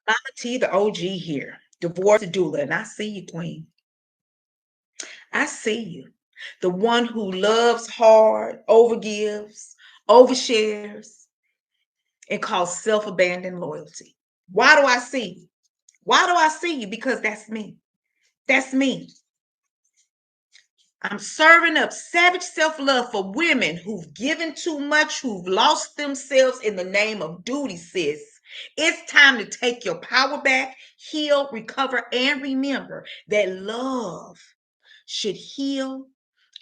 Mama T, the OG here, divorce doula, and I see you, Queen. I see you. The one who loves hard, overgives, overshares, and calls self-abandoned loyalty. Why do I see you? Why do I see you? Because that's me. That's me. I'm serving up savage self-love for women who've given too much, who've lost themselves in the name of duty, sis. It's time to take your power back, heal, recover, and remember that love should heal,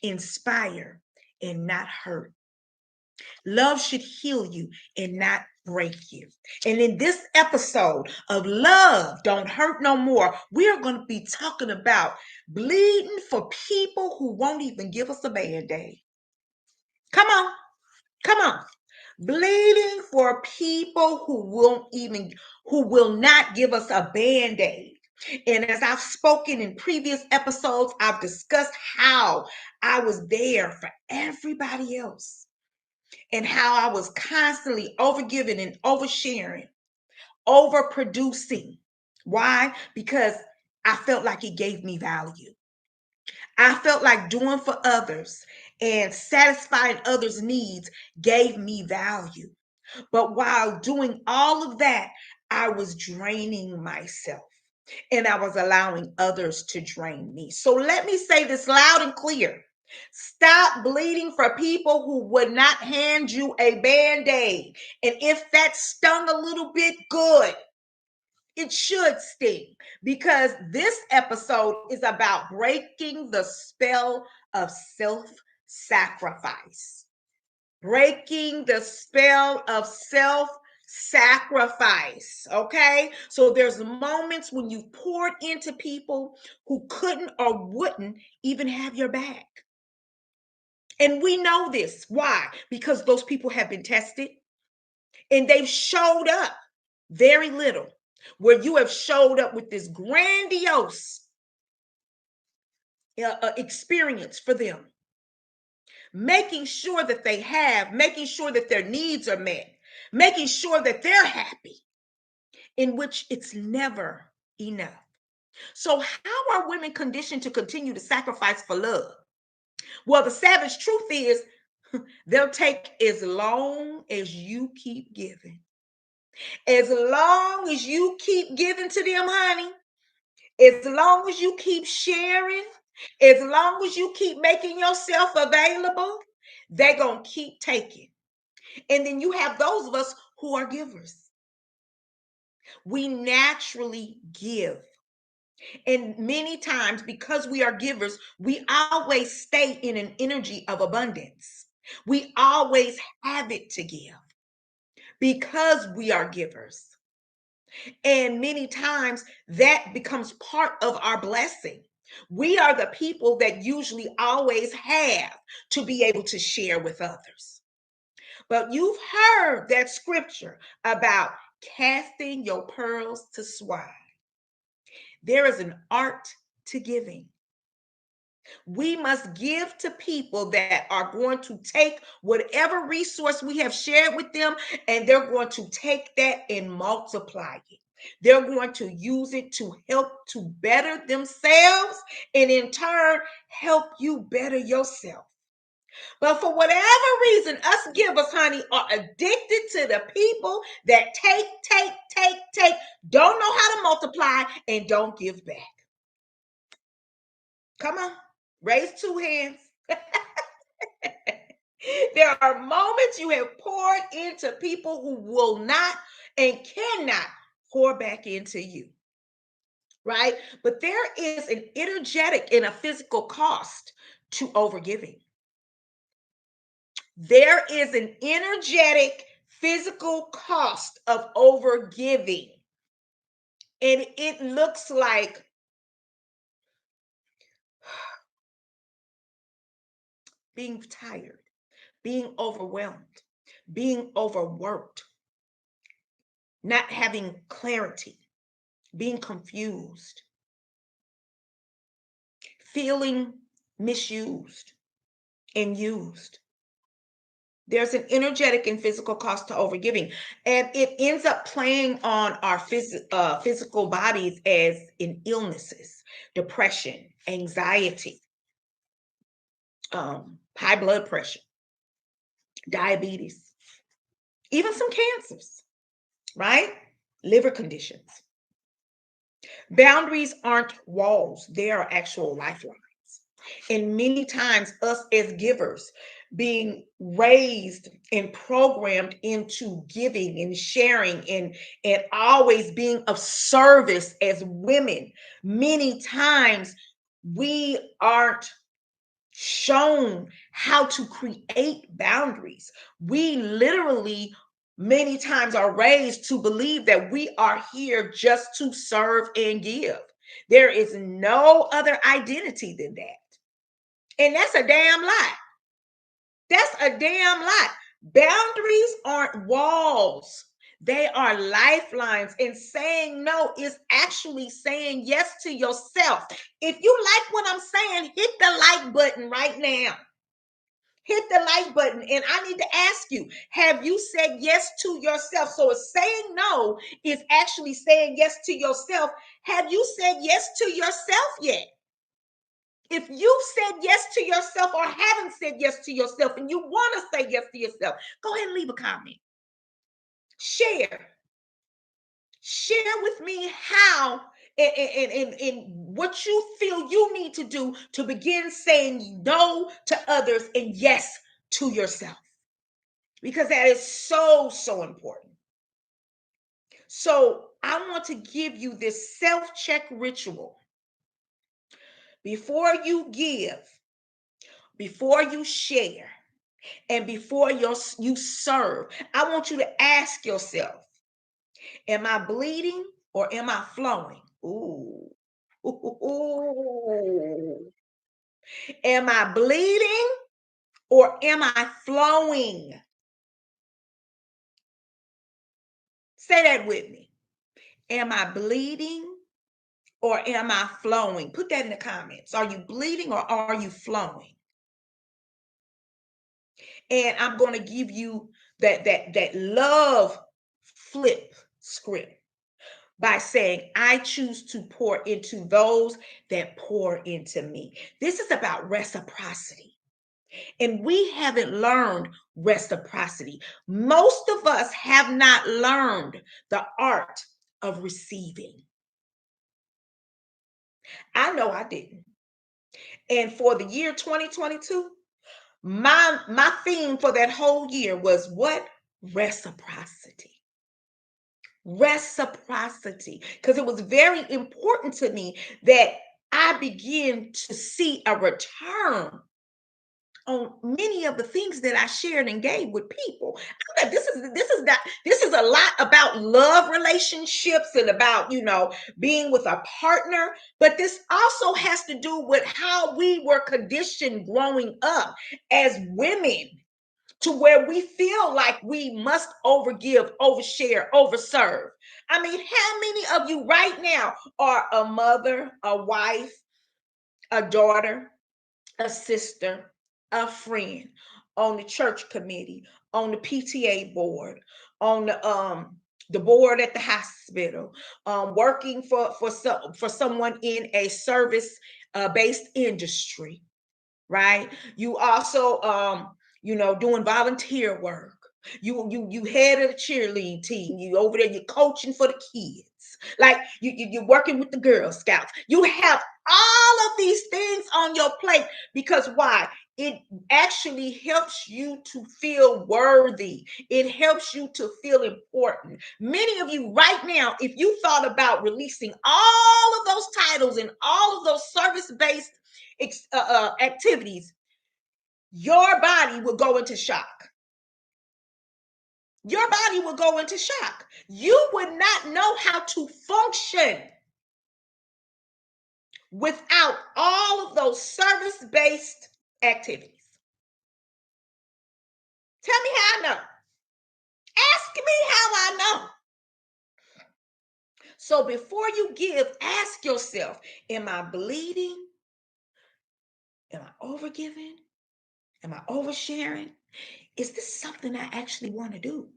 inspire, and not hurt. Love should heal you and not break you. And in this episode of Love Don't Hurt No More, we are going to be talking about bleeding for people who won't even give us a band-aid. Come on, come on. Bleeding for people who will not give us a band-aid. And as I've spoken in previous episodes, I've discussed how I was there for everybody else and how I was constantly overgiving and oversharing, overproducing. Why? Because I felt like it gave me value. I felt like doing for others and satisfying others' needs gave me value. But while doing all of that, I was draining myself and I was allowing others to drain me. So let me say this loud and clear. Stop bleeding for people who would not hand you a band-aid. And if that stung a little bit, good. It should sting because this episode is about breaking the spell of self-sacrifice. Breaking the spell of self-sacrifice. Okay. So there's moments when you poured into people who couldn't or wouldn't even have your back. And we know this. Why? Because those people have been tested and they've showed up very little, where you have showed up with this grandiose experience for them, making sure that they have, making sure that their needs are met, making sure that they're happy, in which it's never enough. So, how are women conditioned to continue to sacrifice for love? Well, the savage truth is they'll take as long as you keep giving. As long as you keep giving to them, honey, as long as you keep sharing, as long as you keep making yourself available, they're going to keep taking. And then you have those of us who are givers. We naturally give. And many times, because we are givers, we always stay in an energy of abundance. We always have it to give because we are givers. And many times that becomes part of our blessing. We are the people that usually always have to be able to share with others. But you've heard that scripture about casting your pearls to swine. There is an art to giving. We must give to people that are going to take whatever resource we have shared with them, and they're going to take that and multiply it. They're going to use it to help to better themselves and in turn help you better yourself. But for whatever reason, us givers, honey, are addicted to the people that take, don't know how to multiply, and don't give back. Come on, raise two hands. There are moments you have poured into people who will not and cannot pour back into you, right? But there is an energetic and a physical cost to overgiving. There is an energetic, physical cost of overgiving. And it looks like being tired, being overwhelmed, being overworked, not having clarity, being confused, feeling misused and used. There's an energetic and physical cost to overgiving, and it ends up playing on our physical bodies as in illnesses, depression, anxiety, high blood pressure, diabetes, even some cancers, right? Liver conditions. Boundaries aren't walls, they are actual lifelines. And many times, us as givers, being raised and programmed into giving and sharing and always being of service as women, many times we aren't shown how to create boundaries. We literally many times are raised to believe that we are here just to serve and give. There is no other identity than that. And that's a damn lie. That's a damn lie. Boundaries aren't walls. They are lifelines. And saying no is actually saying yes to yourself. If you like what I'm saying, hit the like button right now. Hit the like button. And I need to ask you, have you said yes to yourself? So if saying no is actually saying yes to yourself, have you said yes to yourself yet? If you've said yes to yourself or haven't said yes to yourself and you want to say yes to yourself, go ahead and leave a comment. Share. Share with me how and what you feel you need to do to begin saying no to others and yes to yourself. Because that is so, so important. So I want to give you this self-check ritual. Before you give, before you share, and before you serve, I want you to ask yourself, am I bleeding or am I flowing? Ooh. Ooh. Am I bleeding or am I flowing? Say that with me. Am I bleeding or am I flowing? Put that in the comments. Are you bleeding or are you flowing? And I'm going to give you that love flip script by saying, I choose to pour into those that pour into me. This is about reciprocity. And we haven't learned reciprocity. Most of us have not learned the art of receiving. I know I didn't. And for the year 2022, my theme for that whole year was what? Reciprocity. Reciprocity. Because it was very important to me that I begin to see a return on many of the things that I shared and gave with people. This is a lot about love relationships and about being with a partner, but this also has to do with how we were conditioned growing up as women to where we feel like we must overgive, overshare, overserve. I mean, how many of you right now are a mother, a wife, a daughter, a sister, a friend on the church committee, on the PTA board, on the board at the hospital, working for someone in a service based industry, right? You also doing volunteer work. You head of the cheerleading team. You over there, you're coaching for the kids. Like you're working with the Girl Scouts. You have all of these things on your plate because why? It actually helps you to feel worthy. It helps you to feel important. Many of you right now, if you thought about releasing all of those titles and all of those service-based activities, your body will go into shock. Your body will go into shock. You would not know how to function without all of those service-based activities. Tell me how I know. Ask me how I know. So before you give, ask yourself, am I bleeding? Am I overgiving? Am I oversharing? is this something I actually want to do?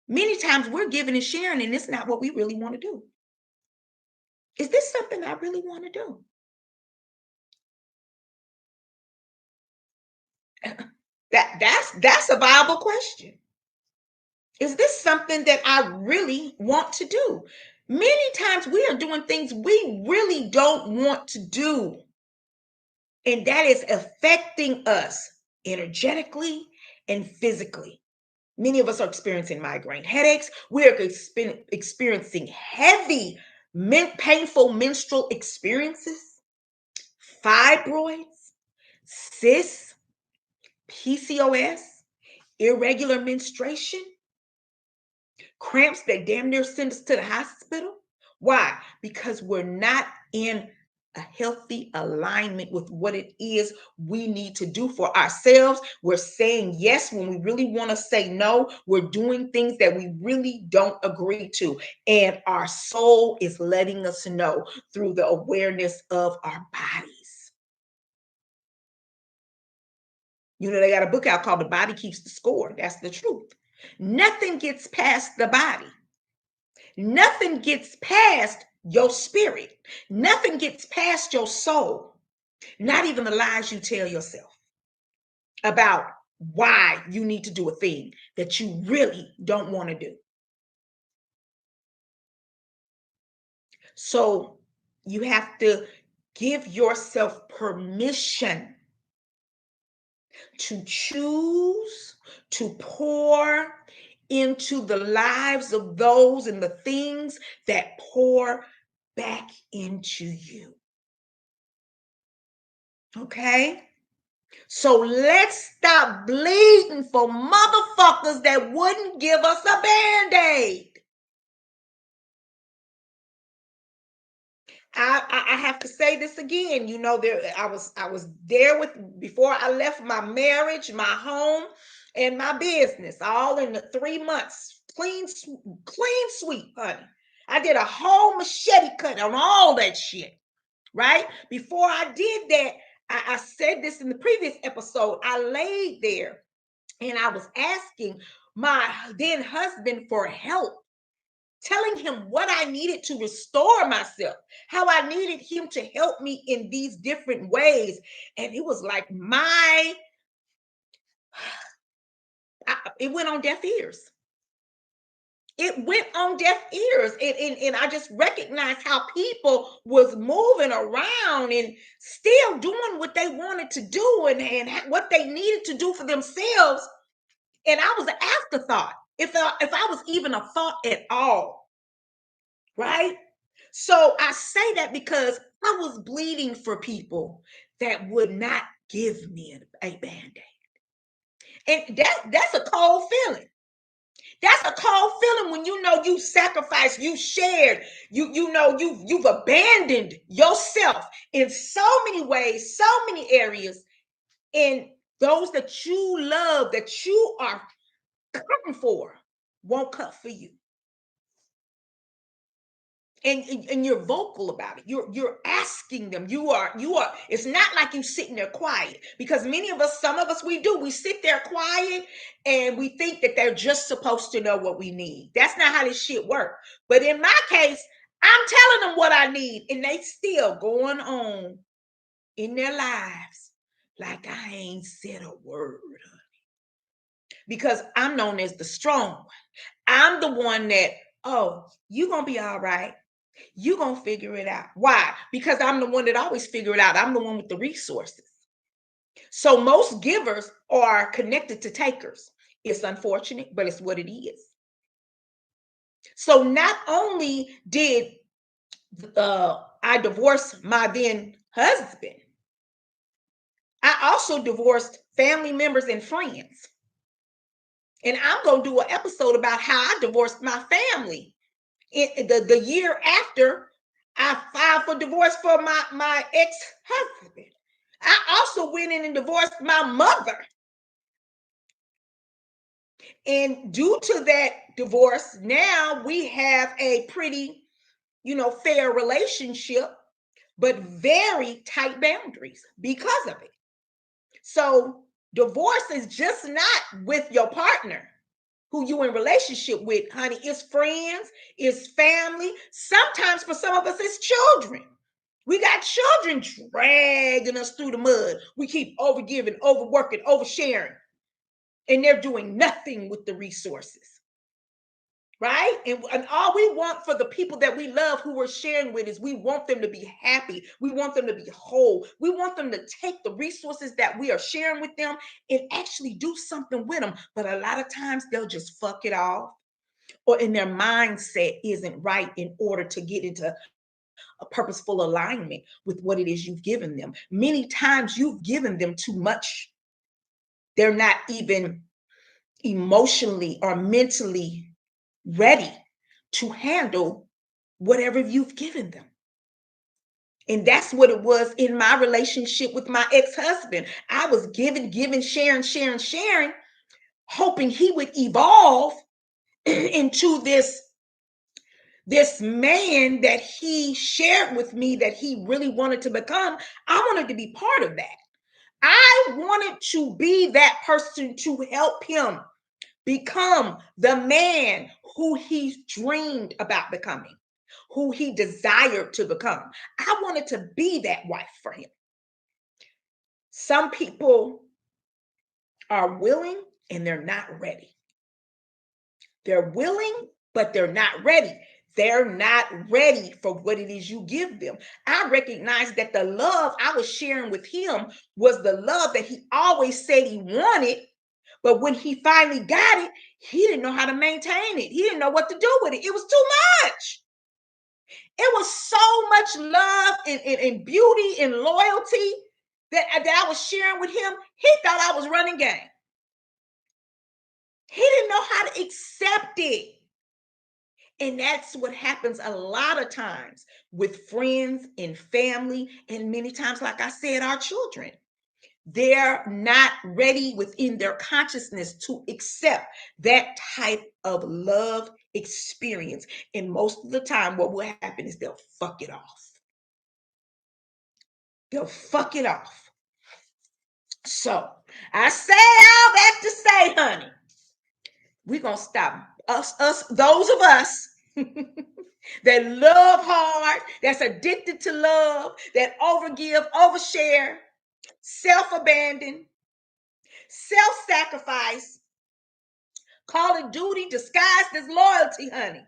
Many times we're giving and sharing, and it's not what we really want to do. Is this something I really want to do? That's a viable question. Is this something that I really want to do? Many times we are doing things we really don't want to do, and that is affecting us energetically and physically. Many of us are experiencing migraine headaches. We are experiencing heavy, painful menstrual experiences, fibroids, cysts, PCOS, irregular menstruation, cramps that damn near send us to the hospital. Why? Because we're not in a healthy alignment with what it is we need to do for ourselves. We're saying yes when we really want to say no. We're doing things that we really don't agree to. And our soul is letting us know through the awareness of our bodies. You know, they got a book out called The Body Keeps the Score. That's the truth. Nothing gets past the body. Nothing gets past your spirit. Nothing gets past your soul. Not even the lies you tell yourself about why you need to do a thing that you really don't want to do. So you have to give yourself permission to choose to pour into the lives of those and the things that pour back into you. Okay? So let's stop bleeding for motherfuckers that wouldn't give us a Band-Aid. I have to say this again. You know, I was there with before I left my marriage, my home, and my business, all in the 3 months. Clean sweep, honey. I did a whole machete cut on all that shit. Right? Before I did that, I said this in the previous episode. I laid there and I was asking my then husband for help, telling him what I needed to restore myself, how I needed him to help me in these different ways. And it was like it went on deaf ears. It went on deaf ears. And I just recognized how people was moving around and still doing what they wanted to do and what they needed to do for themselves. And I was an afterthought, if I was even a thought at all. Right? So I say that because I was bleeding for people that would not give me a Band-Aid. And that's a cold feeling. That's a cold feeling when you know you sacrificed, you shared, you know you've abandoned yourself in so many ways, so many areas, and those that you love, that you are cutting for, won't cut for you. And you're vocal about it. You're asking them. You are. It's not like you sitting there quiet, because many of us, some of us, we sit there quiet and we think that they're just supposed to know what we need. That's not how this shit works. But in my case, I'm telling them what I need, and they still going on in their lives like I ain't said a word, because I'm known as the strong one. I'm the one that, oh, you gonna be all right. You're going to figure it out. Why? Because I'm the one that always figure it out. I'm the one with the resources. So most givers are connected to takers. It's unfortunate, but it's what it is. So not only did I divorce my then husband, I also divorced family members and friends. And I'm going to do an episode about how I divorced my family the year after I filed for divorce for my ex-husband. I also went in and divorced my mother. And due to that divorce, now we have a pretty, fair relationship, but very tight boundaries because of it. So Divorce is just not with your partner who you in relationship with, honey. It's friends, it's family. Sometimes for some of us, it's children. We got children dragging us through the mud. We keep overgiving, overworking, oversharing, and they're doing nothing with the resources. Right? And all we want for the people that we love who we're sharing with is we want them to be happy. We want them to be whole. We want them to take the resources that we are sharing with them and actually do something with them. But a lot of times they'll just fuck it off, or in their mindset isn't right in order to get into a purposeful alignment with what it is you've given them. Many times you've given them too much. They're not even emotionally or mentally ready to handle whatever you've given them. And that's what it was in my relationship with my ex-husband. I was giving, sharing, hoping he would evolve into this man that he shared with me that he really wanted to become. I wanted to be part of that. I wanted to be that person to help him become the man who he dreamed about becoming, who he desired to become. I wanted to be that wife for him. Some people are willing and they're not ready. They're willing, but they're not ready. They're not ready for what it is you give them. I recognize that the love I was sharing with him was the love that he always said he wanted. But when he finally got it, he didn't know how to maintain it. He didn't know what to do with it. It was too much. It was so much love and beauty and loyalty that I was sharing with him. He thought I was running game. He didn't know how to accept it. And that's what happens a lot of times with friends and family, and many times, like I said, our children. They're not ready within their consciousness to accept that type of love experience. And most of the time, what will happen is they'll fuck it off. They'll fuck it off. So I say all that to say, honey, we're going to stop. Those of us that love hard, that's addicted to love, that overgive, overshare, self-abandon, self-sacrifice, call it duty disguised as loyalty, honey.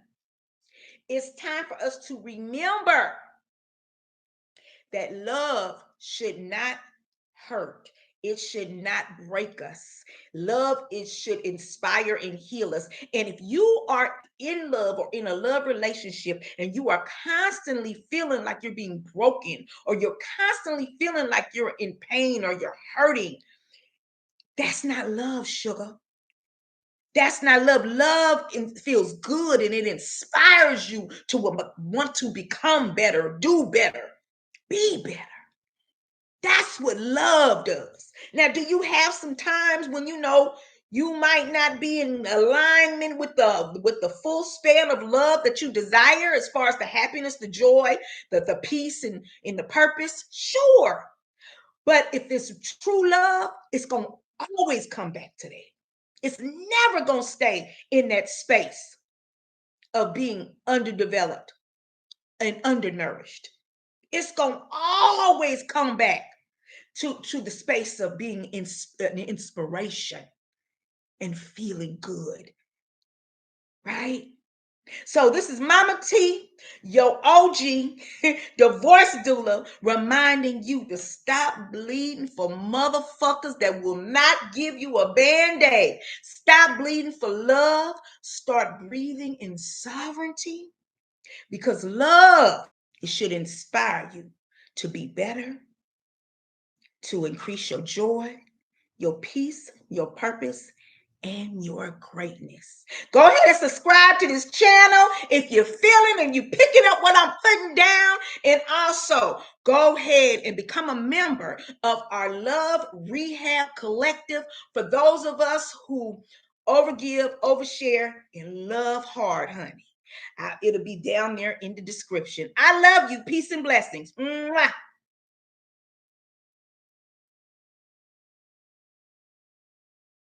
It's time for us to remember that love should not hurt. It should not break us. Love, it should inspire and heal us. And if you are in love or in a love relationship and you are constantly feeling like you're being broken, or you're constantly feeling like you're in pain or you're hurting, that's not love, sugar. That's not love. Love feels good and it inspires you to want to become better, do better, be better. That's what love does. Now, do you have some times when you might not be in alignment with the full span of love that you desire, as far as the happiness, the joy, the peace, and the purpose? Sure. But if it's true love, it's going to always come back to that. It's never going to stay in that space of being underdeveloped and undernourished. It's going to always come back to the space of being an inspiration and feeling good, right? So this is Mama T, your OG divorce doula, reminding you to stop bleeding for motherfuckers that will not give you a band-aid. Stop bleeding for love. Start breathing in sovereignty, because love, it should inspire you to be better, to increase your joy, your peace, your purpose, and your greatness. Go ahead and subscribe to this channel if you're feeling and you're picking up what I'm putting down. And also go ahead and become a member of our Love Rehab Collective for those of us who overgive, overshare, and love hard, honey. It'll be down there in the description. I love you. Peace and blessings. Mwah.